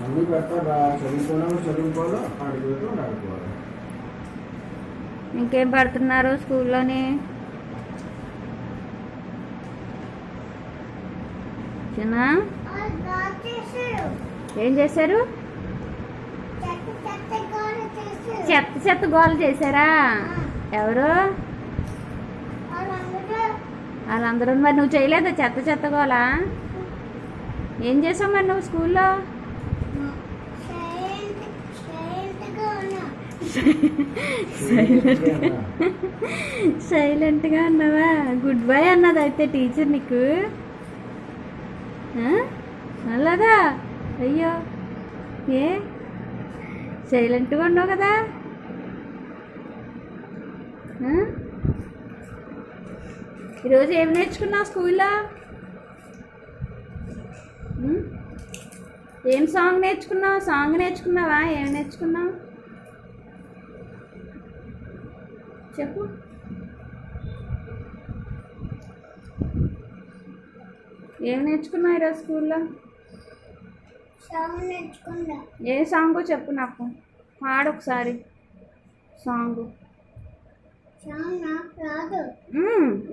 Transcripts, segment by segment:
అన్నీ పెడతా చదువుకోవాలి ఆడుకోవాలి. ఇంకేం పడుతున్నారు స్కూల్లోని? చిన్న ఏం చేశారు? చెత్త చెత్త గోల చేశారా? ఎవరు? వాళ్ళందరూ. మరి నువ్వు చేయలేదా చెత్త చెత్త గోల? ఏం చేసావు మరి నువ్వు స్కూల్లో? సైలెంట్గా అన్నావా? గుడ్ బై అన్నది అయితే టీచర్ నీకు. అలాగా? అయ్యో, ఏ సైలెంట్గా ఉన్నావు కదా? ఈరోజు ఏం నేర్చుకున్నావు స్కూల్లో? ఏం సాంగ్ నేర్చుకున్నావు? సాంగ్ నేర్చుకున్నావా? ఏం నేర్చుకున్నావు చెప్పు. ఏం నేర్చుకున్నావు ఈరోజు స్కూల్లో? ఏ సాంగో చెప్పు నాకు, పాడు ఒకసారి సాంగ్.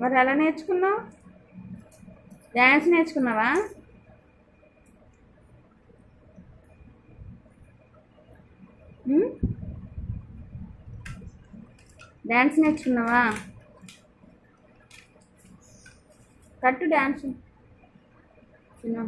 మరి ఎలా నేర్చుకున్నావు? డ్యాన్స్ నేర్చుకున్నావా? డ్యాన్స్ నేర్చుకున్నావా? కట్టు డ్యాన్స్ చిన్న.